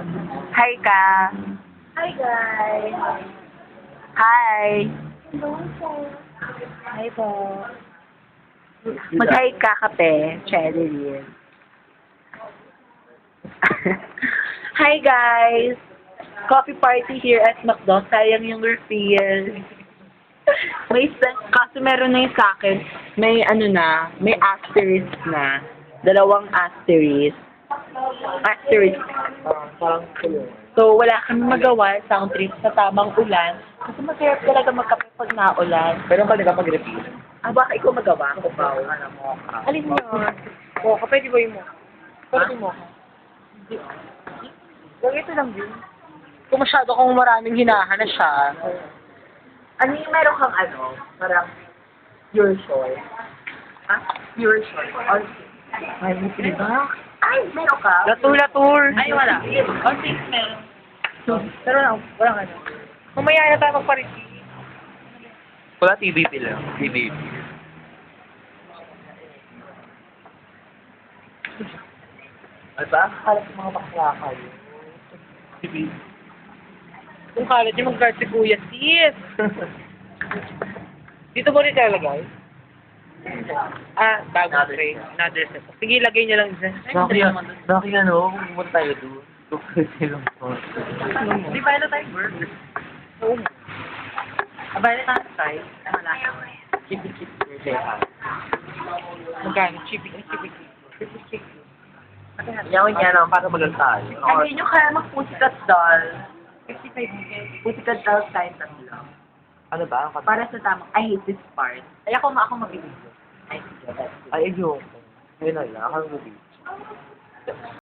Hi ka. Hi guys! Hi. Hi po. Mag-hi ka kape, Cheryl. Hi guys. Coffee party here at McDo. Sayang yung refill. Kaso meron na yung sa akin. May ano na, may asterisk na. 2 asterisk. Asterisk. Parang kulo. So, wala kami magawa sa trip sa tamang ulan. Kasi masarap talaga magkape pag naulan. Pero pag nagpag-repeat, Baka ikaw magawa ko ba? alam mo ka. Alin yun? Mocha, pwede ba yung mocha? Pwede yung mocha. Ganito lang din. Kung masyado kong maraming hinahanap siya, Ano yung meron kang ano? Parang pure soy. Ha? Pure soy. Or ay, buti ba? ay, meron ka? Latur. Ay, wala. Or six meron. Pero wala ka na. Mamaya na tayo magpariti. Wala TVP lang. TVP. Ano ba? Kalat yung mga bakla kayo. Kung kalat yung mag-card si Kuya Sis. Dito mo rin ilalagay? Bago tray. Another set. Sige, lagay niyo lang dyan. Bakit ano? Pumunta tayo doon. Tukusin lang po. Di ba na tayo burger? Oo. Abay na tayo tayo. Wala. Chip-chip birthday ha. Magkano? Chippy. Yawin niya lang para magal tayo. Ay, hindi nyo kaya mag-pussycat doll. 55 Pussycat doll sign lang. Ano ba? Para sa tamang, I hate this part. Ay, ako mabibigyan. Ay, Ay, ayoko. Yun na lang. Ako mag